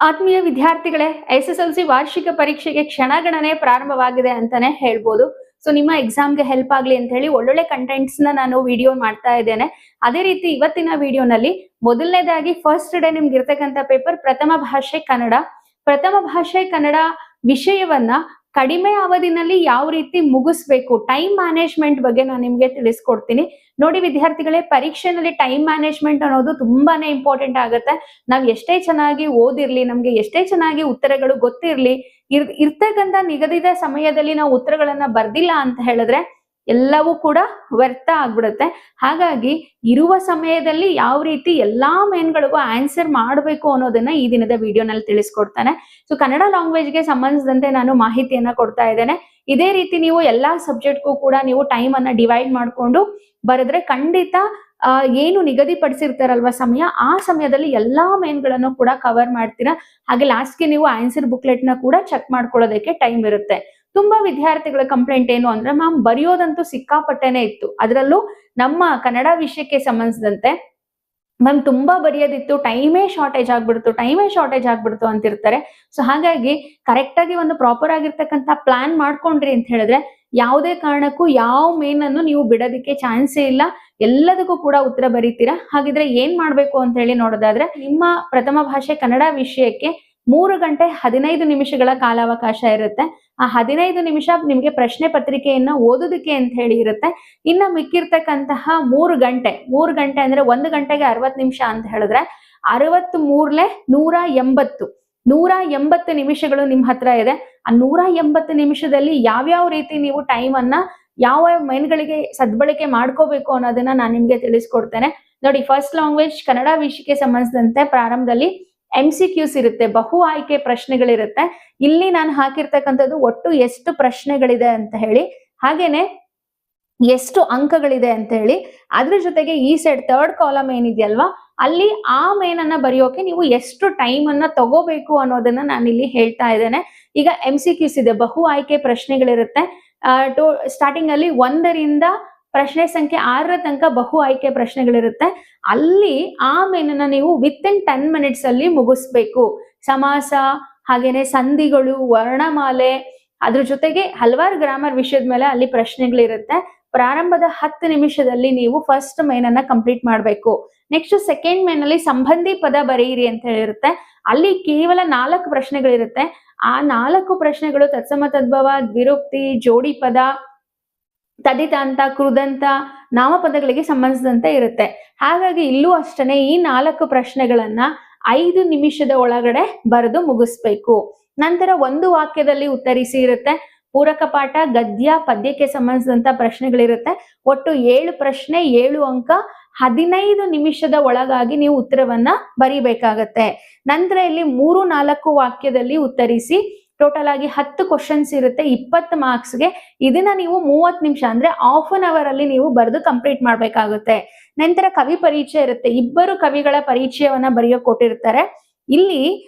ಆತ್ಮೀಯ ವಿದ್ಯಾರ್ಥಿಗಳೇ, SSLC ವಾರ್ಷಿಕ ಪರೀಕ್ಷೆಗೆ ಕ್ಷಣಗಣನೆ ಪ್ರಾರಂಭವಾಗಿದೆ ಅಂತಾನೆ ಹೇಳ್ಬೋದು. ಸೊ ನಿಮ್ಮ ಎಕ್ಸಾಮ್ಗೆ ಹೆಲ್ಪ್ ಆಗ್ಲಿ ಅಂತ ಹೇಳಿ ಒಳ್ಳೊಳ್ಳೆ ಕಂಟೆಂಟ್ಸ್ ನಾನು ವಿಡಿಯೋ ಮಾಡ್ತಾ ಇದ್ದೇನೆ. ಅದೇ ರೀತಿ ಇವತ್ತಿನ ವಿಡಿಯೋನಲ್ಲಿ ಮೊದಲನೇದಾಗಿ ಫಸ್ಟ್ ಡೇ ನಿಮ್ಗೆ ಇರ್ತಕ್ಕಂಥ ಪೇಪರ್ ಪ್ರಥಮ ಭಾಷೆ ಕನ್ನಡ. ಪ್ರಥಮ ಭಾಷೆ ಕನ್ನಡ ವಿಷಯವನ್ನ ಕಡಿಮೆ ಅವಧಿನಲ್ಲಿ ಯಾವ ರೀತಿ ಮುಗಿಸ್ಬೇಕು, ಟೈಮ್ ಮ್ಯಾನೇಜ್ಮೆಂಟ್ ಬಗ್ಗೆ ನಾನು ನಿಮ್ಗೆ ತಿಳಿಸ್ಕೊಡ್ತೀನಿ. ನೋಡಿ ವಿದ್ಯಾರ್ಥಿಗಳೇ, ಪರೀಕ್ಷೆನಲ್ಲಿ ಟೈಮ್ ಮ್ಯಾನೇಜ್ಮೆಂಟ್ ಅನ್ನೋದು ತುಂಬಾನೇ ಇಂಪಾರ್ಟೆಂಟ್ ಆಗುತ್ತೆ. ನಾವ್ ಎಷ್ಟೇ ಚೆನ್ನಾಗಿ ಓದಿರ್ಲಿ, ನಮ್ಗೆ ಎಷ್ಟೇ ಚೆನ್ನಾಗಿ ಉತ್ತರಗಳು ಗೊತ್ತಿರ್ಲಿ, ಇರ್ತಕ್ಕಂಥ ನಿಗದಿತ ಸಮಯದಲ್ಲಿ ನಾವು ಉತ್ತರಗಳನ್ನ ಬರ್ದಿಲ್ಲ ಅಂತ ಹೇಳಿದ್ರೆ ಎಲ್ಲವೂ ಕೂಡ ವ್ಯರ್ಥ ಆಗ್ಬಿಡುತ್ತೆ. ಹಾಗಾಗಿ ಇರುವ ಸಮಯದಲ್ಲಿ ಯಾವ ರೀತಿ ಎಲ್ಲಾ ಮೇನ್ಗಳಿಗೂ ಆನ್ಸರ್ ಮಾಡಬೇಕು ಅನ್ನೋದನ್ನ ಈ ದಿನದ ವಿಡಿಯೋನಲ್ಲಿ ತಿಳಿಸ್ಕೊಡ್ತಾನೆ. ಸೊ ಕನ್ನಡ ಲ್ಯಾಂಗ್ವೇಜ್ಗೆ ಸಂಬಂಧಿಸಿದಂತೆ ನಾನು ಮಾಹಿತಿಯನ್ನ ಕೊಡ್ತಾ ಇದ್ದೇನೆ. ಇದೇ ರೀತಿ ನೀವು ಎಲ್ಲಾ ಸಬ್ಜೆಕ್ಟ್ಗೂ ಕೂಡ ನೀವು ಟೈಮ್ ಅನ್ನ ಡಿವೈಡ್ ಮಾಡ್ಕೊಂಡು ಬರೆದ್ರೆ ಖಂಡಿತ ಏನು ನಿಗದಿಪಡಿಸಿರ್ತಾರಲ್ವಾ ಸಮಯ, ಆ ಸಮಯದಲ್ಲಿ ಎಲ್ಲಾ ಮೇನ್ಗಳನ್ನು ಕೂಡ ಕವರ್ ಮಾಡ್ತೀರಾ. ಹಾಗೆ ಲಾಸ್ಟ್ಗೆ ನೀವು ಆನ್ಸರ್ ಬುಕ್ಲೆಟ್ ನ ಕೂಡ ಚೆಕ್ ಮಾಡ್ಕೊಳ್ಳೋದಕ್ಕೆ ಟೈಮ್ ಇರುತ್ತೆ. ತುಂಬಾ ವಿದ್ಯಾರ್ಥಿಗಳ ಕಂಪ್ಲೇಂಟ್ ಏನು ಅಂದ್ರೆ, ಮ್ಯಾಮ್ ಬರೆಯೋದಂತೂ ಸಿಕ್ಕಾಪಟ್ಟೆನೆ ಇತ್ತು, ಅದರಲ್ಲೂ ನಮ್ಮ ಕನ್ನಡ ವಿಷಯಕ್ಕೆ ಸಂಬಂಧಿಸಿದಂತೆ ಮ್ಯಾಮ್ ತುಂಬಾ ಬರೆಯೋದಿತ್ತು, ಟೈಮೇ ಶಾರ್ಟೇಜ್ ಆಗ್ಬಿಡ್ತು ಅಂತಿರ್ತಾರೆ. ಸೊ ಹಾಗಾಗಿ ಕರೆಕ್ಟ್ ಆಗಿ ಒಂದು ಪ್ರಾಪರ್ ಆಗಿರ್ತಕ್ಕಂಥ ಪ್ಲಾನ್ ಮಾಡ್ಕೊಂಡ್ರಿ ಅಂತ ಹೇಳಿದ್ರೆ ಯಾವುದೇ ಕಾರಣಕ್ಕೂ ಯಾವ ಮೇನ್ ಅನ್ನು ನೀವು ಬಿಡೋದಕ್ಕೆ ಚಾನ್ಸೇ ಇಲ್ಲ. ಎಲ್ಲದಕ್ಕೂ ಕೂಡ ಉತ್ತರ ಬರೀತೀರಾ. ಹಾಗಿದ್ರೆ ಏನ್ ಮಾಡ್ಬೇಕು ಅಂತ ಹೇಳಿ ನೋಡೋದಾದ್ರೆ, ನಿಮ್ಮ ಪ್ರಥಮ ಭಾಷೆ ಕನ್ನಡ ವಿಷಯಕ್ಕೆ 3 ಗಂಟೆ 15 ನಿಮಿಷಗಳ ಕಾಲಾವಕಾಶ ಇರುತ್ತೆ. ಆ 15 ನಿಮಿಷ ನಿಮ್ಗೆ ಪ್ರಶ್ನೆ ಪತ್ರಿಕೆಯನ್ನ ಓದೋದಕ್ಕೆ ಅಂತ ಹೇಳಿ ಇರುತ್ತೆ. ಇನ್ನ ಮಿಕ್ಕಿರ್ತಕ್ಕಂತಹ 3 ಗಂಟೆ ಅಂದ್ರೆ 1 ಗಂಟೆಗೆ 60 ನಿಮಿಷ ಅಂತ ಹೇಳಿದ್ರೆ 63 180 ನಿಮಿಷಗಳು ನಿಮ್ ಹತ್ರ ಇದೆ. ಆ 180 ನಿಮಿಷದಲ್ಲಿ ಯಾವ್ಯಾವ ರೀತಿ ನೀವು ಟೈಮ್ ಅನ್ನ ಯಾವ ಮೈನ್ಗಳಿಗೆ ಸದ್ಬಳಕೆ ಮಾಡ್ಕೋಬೇಕು ಅನ್ನೋದನ್ನ ನಾನು ನಿಮ್ಗೆ ತಿಳಿಸ್ಕೊಡ್ತೇನೆ. ನೋಡಿ, ಫಸ್ಟ್ ಲ್ಯಾಂಗ್ವೇಜ್ ಕನ್ನಡ ವಿಷಯಕ್ಕೆ ಸಂಬಂಧಿಸಿದಂತೆ ಪ್ರಾರಂಭದಲ್ಲಿ MCQs ಇರುತ್ತೆ, ಬಹು ಆಯ್ಕೆ ಪ್ರಶ್ನೆಗಳಿರುತ್ತೆ. ಇಲ್ಲಿ ನಾನು ಹಾಕಿರ್ತಕ್ಕಂಥದ್ದು ಒಟ್ಟು ಎಷ್ಟು ಪ್ರಶ್ನೆಗಳಿದೆ ಅಂತ ಹೇಳಿ, ಹಾಗೇನೆ ಎಷ್ಟು ಅಂಕಗಳಿದೆ ಅಂತ ಹೇಳಿ, ಅದ್ರ ಜೊತೆಗೆ ಈ ಸೈಡ್ ಥರ್ಡ್ ಕಾಲಮ್ ಏನಿದೆಯಲ್ವಾ, ಅಲ್ಲಿ ಆ ಮೇನನ್ನ ಬರೆಯೋಕೆ ನೀವು ಎಷ್ಟು ಟೈಮ್ ಅನ್ನ ತಗೋಬೇಕು ಅನ್ನೋದನ್ನ ನಾನು ಇಲ್ಲಿ ಹೇಳ್ತಾ ಇದ್ದೇನೆ. ಈಗ MCQs ಇದೆ, ಬಹು ಆಯ್ಕೆ ಪ್ರಶ್ನೆಗಳಿರುತ್ತೆ. ಸ್ಟಾರ್ಟಿಂಗ್ ಅಲ್ಲಿ 1ರಿಂದ ಪ್ರಶ್ನೆ ಸಂಖ್ಯೆ 6ರ ತನಕ ಬಹು ಆಯ್ಕೆ ಪ್ರಶ್ನೆಗಳಿರುತ್ತೆ. ಅಲ್ಲಿ ಆ ಮೇನನ್ನ ನೀವು ವಿತಿನ್ 10 ಮಿನಿಟ್ಸ್ ಅಲ್ಲಿ ಮುಗಿಸ್ಬೇಕು. ಸಮಾಸ, ಹಾಗೇನೆ ಸಂಧಿಗಳು, ವರ್ಣಮಾಲೆ, ಅದ್ರ ಜೊತೆಗೆ ಹಲವಾರು ಗ್ರಾಮರ್ ವಿಷಯದ ಮೇಲೆ ಅಲ್ಲಿ ಪ್ರಶ್ನೆಗಳಿರುತ್ತೆ. ಪ್ರಾರಂಭದ 10 ನಿಮಿಷದಲ್ಲಿ ನೀವು ಫಸ್ಟ್ ಮೇನ್ ಅನ್ನ ಕಂಪ್ಲೀಟ್ ಮಾಡ್ಬೇಕು. ನೆಕ್ಸ್ಟ್ ಸೆಕೆಂಡ್ ಮೇನ್ ಅಲ್ಲಿ ಸಂಬಂಧಿ ಪದ ಬರೆಯಿರಿ ಅಂತ ಹೇಳಿರುತ್ತೆ. ಅಲ್ಲಿ ಕೇವಲ 4 ಪ್ರಶ್ನೆಗಳಿರುತ್ತೆ. ಆ 4 ಪ್ರಶ್ನೆಗಳು ತತ್ಸಮ ತದ್ಭವ, ದ್ವಿರುಕ್ತಿ, ಜೋಡಿ ಪದ, ತದಿತಾಂತ, ಕೃದಂತ, ನಾಮಪದಗಳಿಗೆ ಸಂಬಂಧಿಸಿದಂತೆ ಇರುತ್ತೆ. ಹಾಗಾಗಿ ಇಲ್ಲೂ ಅಷ್ಟೇ ಈ 4 ಪ್ರಶ್ನೆಗಳನ್ನ 5 ನಿಮಿಷದ ಒಳಗಡೆ ಬರೆದು ಮುಗಿಸ್ಬೇಕು. ನಂತರ ಒಂದು ವಾಕ್ಯದಲ್ಲಿ ಉತ್ತರಿಸಿ ಇರುತ್ತೆ. ಪೂರಕ ಪಾಠ, ಗದ್ಯ, ಪದ್ಯಕ್ಕೆ ಸಂಬಂಧಿಸಿದಂತ ಪ್ರಶ್ನೆಗಳಿರುತ್ತೆ. ಒಟ್ಟು 7 ಪ್ರಶ್ನೆ, 7 ಅಂಕ, 15 ನಿಮಿಷದ ಒಳಗಾಗಿ ನೀವು ಉತ್ತರವನ್ನ ಬರಿಬೇಕಾಗತ್ತೆ. ನಂತರ ಇಲ್ಲಿ 3-4 ವಾಕ್ಯದಲ್ಲಿ ಉತ್ತರಿಸಿ. ಟೋಟಲ್ ಆಗಿ 10 ಕ್ವಶನ್ಸ್ ಇರುತ್ತೆ, 20 ಮಾರ್ಕ್ಸ್ಗೆ. ಇದನ್ನ ನೀವು 30 ನಿಮಿಷ ಅಂದ್ರೆ ಹಾಫ್ ಅನ್ ಅವರ್ ಅಲ್ಲಿ ನೀವು ಬರೆದು ಕಂಪ್ಲೀಟ್ ಮಾಡ್ಬೇಕಾಗುತ್ತೆ. ನಂತರ ಕವಿ ಪರಿಚಯ ಇರುತ್ತೆ, 2 ಕವಿಗಳ ಪರಿಚಯವನ್ನ ಬರೆಯೋಕೆ ಕೊಟ್ಟಿರ್ತಾರೆ. ಇಲ್ಲಿ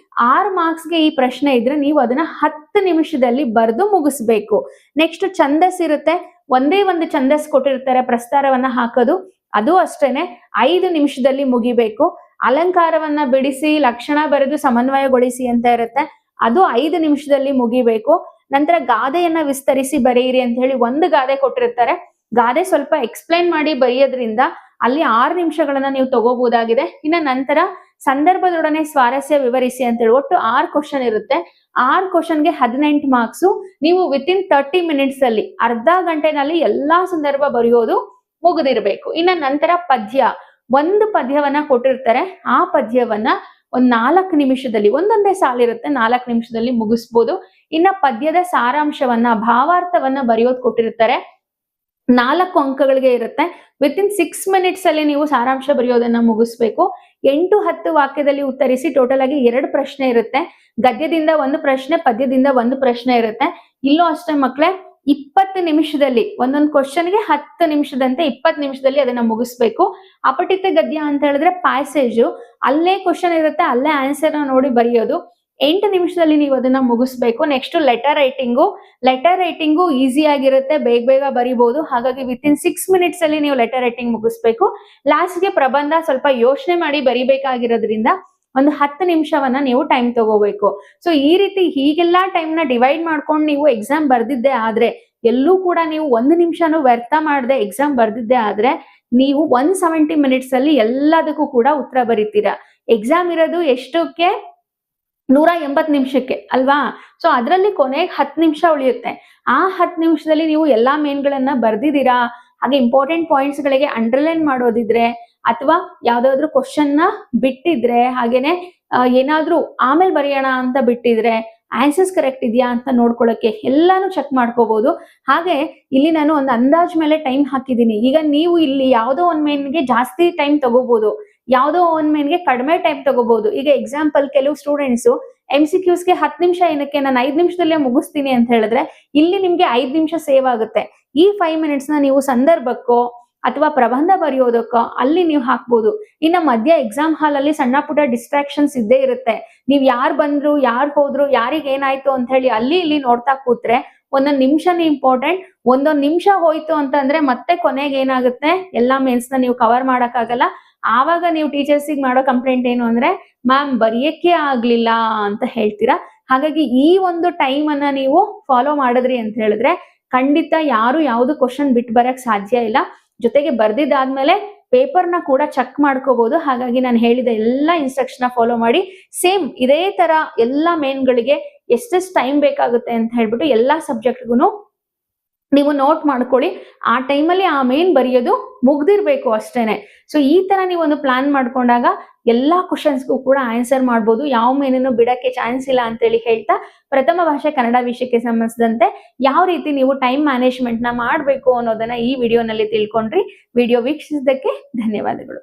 6 ಮಾರ್ಕ್ಸ್ಗೆ ಈ ಪ್ರಶ್ನೆ ಇದ್ರೆ ನೀವು ಅದನ್ನ 10 ನಿಮಿಷದಲ್ಲಿ ಬರೆದು ಮುಗಿಸ್ಬೇಕು. ನೆಕ್ಸ್ಟ್ ಛಂದಸ್ ಇರುತ್ತೆ, ಒಂದೇ ಒಂದು ಛಂದಸ್ ಕೊಟ್ಟಿರ್ತಾರೆ, ಪ್ರಸ್ತಾರವನ್ನ ಹಾಕೋದು, ಅದು ಅಷ್ಟೇನೆ 5 ನಿಮಿಷದಲ್ಲಿ ಮುಗಿಬೇಕು. ಅಲಂಕಾರವನ್ನ ಬಿಡಿಸಿ ಲಕ್ಷಣ ಬರೆದು ಸಮನ್ವಯಗೊಳಿಸಿ ಅಂತ ಇರುತ್ತೆ, ಅದು 5 ನಿಮಿಷದಲ್ಲಿ ಮುಗಿಬೇಕು. ನಂತರ ಗಾದೆಯನ್ನ ವಿಸ್ತರಿಸಿ ಬರೆಯಿರಿ ಅಂತ ಹೇಳಿ ಒಂದು ಗಾದೆ ಕೊಟ್ಟಿರ್ತಾರೆ. ಗಾದೆ ಸ್ವಲ್ಪ ಎಕ್ಸ್ಪ್ಲೈನ್ ಮಾಡಿ ಬರೆಯೋದ್ರಿಂದ ಅಲ್ಲಿ 6 ನಿಮಿಷಗಳನ್ನ ನೀವು ತಗೋಬಹುದಾಗಿದೆ. ಇನ್ನ ನಂತರ ಸಂದರ್ಭದೊಡನೆ ಸ್ವಾರಸ್ಯ ವಿವರಿಸಿ ಅಂತ ಹೇಳಿ ಒಟ್ಟು 6 ಕ್ವಶನ್ ಇರುತ್ತೆ. 6 ಕ್ವಶನ್ಗೆ 18 ಮಾರ್ಕ್ಸ್. ನೀವು ವಿತಿನ್ 30 ಮಿನಿಟ್ಸ್ ಅಲ್ಲಿ, ಅರ್ಧ ಗಂಟೆನಲ್ಲಿ ಎಲ್ಲಾ ಸಂದರ್ಭ ಬರೆಯೋದು ಮುಗಿದಿರ್ಬೇಕು. ಇನ್ನ ನಂತರ ಪದ್ಯ, ಒಂದು ಪದ್ಯವನ್ನ ಕೊಟ್ಟಿರ್ತಾರೆ. ಆ ಪದ್ಯವನ್ನ ಒಂದ್ 4 ನಿಮಿಷದಲ್ಲಿ, ಒಂದೊಂದೇ ಸಾಲಿರುತ್ತೆ, 4 ನಿಮಿಷದಲ್ಲಿ ಮುಗಿಸ್ಬೋದು. ಇನ್ನ ಪದ್ಯದ ಸಾರಾಂಶವನ್ನ, ಭಾವಾರ್ಥವನ್ನ ಬರೆಯೋದು ಕೊಟ್ಟಿರ್ತಾರೆ. 4 ಅಂಕಗಳಿಗೆ ಇರುತ್ತೆ. ವಿತಿನ್ 6 ಮಿನಿಟ್ಸ್ ಅಲ್ಲಿ ನೀವು ಸಾರಾಂಶ ಬರೆಯೋದನ್ನ ಮುಗಿಸ್ಬೇಕು. 8-10 ವಾಕ್ಯದಲ್ಲಿ ಉತ್ತರಿಸಿ. ಟೋಟಲ್ ಆಗಿ 2 ಪ್ರಶ್ನೆ ಇರುತ್ತೆ. ಗದ್ಯದಿಂದ 1 ಪ್ರಶ್ನೆ, ಪದ್ಯದಿಂದ 1 ಪ್ರಶ್ನೆ ಇರುತ್ತೆ. ಇಲ್ಲೂ ಅಷ್ಟೇ ಮಕ್ಕಳೇ, 20 ನಿಮಿಷದಲ್ಲಿ ಒಂದೊಂದು ಕ್ವಶನ್ಗೆ 10 ನಿಮಿಷದಂತೆ 20 ನಿಮಿಷದಲ್ಲಿ ಅದನ್ನ ಮುಗಿಸ್ಬೇಕು. ಅಪಠಿತ ಗದ್ಯ ಅಂತ ಹೇಳಿದ್ರೆ ಪ್ಯಾಸೇಜು, ಅಲ್ಲೇ ಕ್ವಶನ್ ಇರುತ್ತೆ, ಅಲ್ಲೇ ಆನ್ಸರ್ ನೋಡಿ ಬರೆಯೋದು. 8 ನಿಮಿಷದಲ್ಲಿ ನೀವು ಅದನ್ನ ಮುಗಿಸ್ಬೇಕು. ನೆಕ್ಸ್ಟ್ ಲೆಟರ್ ರೈಟಿಂಗು ಈಸಿ ಆಗಿರುತ್ತೆ, ಬೇಗ ಬರಿಬಹುದು. ಹಾಗಾಗಿ ವಿತಿನ್ 6 ಮಿನಿಟ್ಸ್ ಅಲ್ಲಿ ನೀವು ಲೆಟರ್ ರೈಟಿಂಗ್ ಮುಗಿಸ್ಬೇಕು. ಲಾಸ್ಟ್ ಗೆ ಪ್ರಬಂಧ ಸ್ವಲ್ಪ ಯೋಚನೆ ಮಾಡಿ ಬರಿಬೇಕಾಗಿರೋದ್ರಿಂದ ಒಂದು 10 ನಿಮಿಷವನ್ನ ನೀವು ಟೈಮ್ ತಗೋಬೇಕು. ಸೊ ಈ ರೀತಿ ಹೀಗೆಲ್ಲಾ ಟೈಮ್ ನ ಡಿವೈಡ್ ಮಾಡ್ಕೊಂಡು ನೀವು ಎಕ್ಸಾಮ್ ಬರ್ದಿದ್ದೆ ಆದ್ರೆ, ಎಲ್ಲೂ ಕೂಡ ನೀವು 1 ನಿಮಿಷನೂ ವ್ಯರ್ಥ ಮಾಡದೆ ಎಕ್ಸಾಮ್ ಬರ್ದಿದ್ದೆ ಆದ್ರೆ, ನೀವು 170 ಮಿನಿಟ್ಸ್ ಅಲ್ಲಿ ಎಲ್ಲದಕ್ಕೂ ಕೂಡ ಉತ್ತರ ಬರೀತೀರಾ. ಎಕ್ಸಾಮ್ ಇರೋದು ಎಷ್ಟಕ್ಕೆ? 180 ನಿಮಿಷಕ್ಕೆ ಅಲ್ವಾ? ಸೊ ಅದರಲ್ಲಿ ಕೊನೆಗೆ 10 ನಿಮಿಷ ಉಳಿಯುತ್ತೆ. ಆ 10 ನಿಮಿಷದಲ್ಲಿ ನೀವು ಎಲ್ಲಾ ಮೇನ್ಗಳನ್ನ ಬರ್ದಿದ್ದೀರಾ, ಹಾಗೆ ಇಂಪಾರ್ಟೆಂಟ್ ಪಾಯಿಂಟ್ಸ್ ಗಳಿಗೆ ಅಂಡರ್ಲೈನ್ ಮಾಡೋದಿದ್ರೆ, ಅಥವಾ ಯಾವ್ದಾದ್ರು ಕ್ವಶನ್ ನ ಬಿಟ್ಟಿದ್ರೆ, ಹಾಗೇನೆ ಏನಾದ್ರೂ ಆಮೇಲೆ ಬರೆಯೋಣ ಅಂತ ಬಿಟ್ಟಿದ್ರೆ, ಆನ್ಸರ್ಸ್ ಕರೆಕ್ಟ್ ಇದೆಯಾ ಅಂತ ನೋಡ್ಕೊಳ್ಳೋಕೆ ಎಲ್ಲಾನು ಚೆಕ್ ಮಾಡ್ಕೋಬಹುದು. ಹಾಗೆ ಇಲ್ಲಿ ನಾನು ಒಂದು ಅಂದಾಜ್ ಮೇಲೆ ಟೈಮ್ ಹಾಕಿದ್ದೀನಿ. ಈಗ ನೀವು ಇಲ್ಲಿ ಯಾವ್ದೋ ಒಂದ್ ಮೇನ್ಗೆ ಜಾಸ್ತಿ ಟೈಮ್ ತಗೋಬಹುದು, ಯಾವ್ದೋ ಒಂದ್ ಮೇನ್ಗೆ ಕಡಿಮೆ ಟೈಮ್ ತಗೋಬಹುದು. ಈಗ ಎಕ್ಸಾಂಪಲ್, ಕೆಲವು ಸ್ಟೂಡೆಂಟ್ಸ್ MCQs ಗೆ 10 ನಿಮಿಷ ಏನಕ್ಕೆ, ನಾನು 5 ನಿಮಿಷದಲ್ಲೇ ಮುಗಿಸ್ತೀನಿ ಅಂತ ಹೇಳಿದ್ರೆ, ಇಲ್ಲಿ ನಿಮ್ಗೆ 5 ನಿಮಿಷ ಸೇವ್ ಆಗುತ್ತೆ. ಈ 5 ಮಿನಿಟ್ಸ್ ನ ನೀವು ಸಂದರ್ಭಕ್ಕೋ ಅಥವಾ ಪ್ರಬಂಧ ಬರೆಯೋದಕ್ಕೋ ಅಲ್ಲಿ ನೀವು ಹಾಕ್ಬೋದು. ಇನ್ನ ಮಧ್ಯ ಎಕ್ಸಾಮ್ ಹಾಲ್ ಅಲ್ಲಿ ಸಣ್ಣ ಪುಟ್ಟ ಡಿಸ್ಟ್ರಾಕ್ಷನ್ಸ್ ಇದ್ದೇ ಇರುತ್ತೆ. ನೀವ್ ಯಾರು ಬಂದ್ರು, ಯಾರು ಹೋದ್ರು, ಯಾರಿಗ್ ಏನಾಯ್ತು ಅಂತ ಹೇಳಿ ಅಲ್ಲಿ ಇಲ್ಲಿ ನೋಡ್ತಾ ಕೂತ್ರೆ ಒಂದೊಂದ್ ನಿಮಿಷನೇ ಇಂಪಾರ್ಟೆಂಟ್. ಒಂದೊಂದ್ ನಿಮಿಷ ಹೋಯ್ತು ಅಂತಂದ್ರೆ ಮತ್ತೆ ಕೊನೆಗೆ ಏನಾಗುತ್ತೆ, ಎಲ್ಲಾ ಮೇನ್ಸ್ ನ ನೀವು ಕವರ್ ಮಾಡಕ್ಕಾಗಲ್ಲ. ಆವಾಗ ನೀವು ಟೀಚರ್ಸಿಗೆ ಮಾಡೋ ಕಂಪ್ಲೇಂಟ್ ಏನು ಅಂದ್ರೆ, ಮ್ಯಾಮ್ ಬರೆಯಕ್ಕೆ ಆಗ್ಲಿಲ್ಲ ಅಂತ ಹೇಳ್ತೀರಾ. ಹಾಗಾಗಿ ಈ ಒಂದು ಟೈಮ್ ಅನ್ನ ನೀವು ಫಾಲೋ ಮಾಡಿದ್ರಿ ಅಂತ ಹೇಳಿದ್ರೆ ಖಂಡಿತ ಯಾರು ಯಾವ್ದು ಕ್ವಶನ್ ಬಿಟ್ಟು ಬರಕ್ ಸಾಧ್ಯ ಇಲ್ಲ. ಜೊತೆಗೆ ಬರ್ದಿದ್ದಾದ್ಮೇಲೆ ಪೇಪರ್ನ ಕೂಡ ಚೆಕ್ ಮಾಡ್ಕೋಬಹುದು. ಹಾಗಾಗಿ ನಾನು ಹೇಳಿದ ಎಲ್ಲಾ ಇನ್ಸ್ಟ್ರಕ್ಷನ್ ಫಾಲೋ ಮಾಡಿ ಸೇಮ್ ಇದೇ ತರ ಎಲ್ಲಾ ಮೇನ್ಗಳಿಗೆ ಎಷ್ಟೆಷ್ಟು ಟೈಮ್ ಬೇಕಾಗುತ್ತೆ ಅಂತ ಹೇಳ್ಬಿಟ್ಟು ಎಲ್ಲಾ ಸಬ್ಜೆಕ್ಟ್ಗೂ ನೀವು ನೋಟ್ ಮಾಡ್ಕೊಳ್ಳಿ. ಆ ಟೈಮಲ್ಲಿ ಆ ಮೇನ್ ಬರೆಯೋದು ಮುಗ್ದಿರ್ಬೇಕು ಅಷ್ಟೇನೆ. ಸೊ ಈ ತರ ನೀವು ಒಂದು ಪ್ಲಾನ್ ಮಾಡ್ಕೊಂಡಾಗ ಎಲ್ಲಾ ಕ್ವಶನ್ಸ್ಗೂ ಕೂಡ ಆನ್ಸರ್ ಮಾಡ್ಬೋದು, ಯಾವ ಮೇನನ್ನು ಬಿಡಕ್ಕೆ ಚಾನ್ಸ್ ಇಲ್ಲ ಅಂತೇಳಿ ಹೇಳ್ತಾ, ಪ್ರಥಮ ಭಾಷೆ ಕನ್ನಡ ವಿಷಯಕ್ಕೆ ಸಂಬಂಧಿಸಿದಂತೆ ಯಾವ ರೀತಿ ನೀವು ಟೈಮ್ ಮ್ಯಾನೇಜ್ಮೆಂಟ್ ನ ಮಾಡ್ಬೇಕು ಅನ್ನೋದನ್ನ ಈ ವಿಡಿಯೋನಲ್ಲಿ ತಿಳ್ಕೊಂಡ್ರಿ. ವಿಡಿಯೋ ವೀಕ್ಷಿಸಿದ್ದಕ್ಕೆ ಧನ್ಯವಾದಗಳು.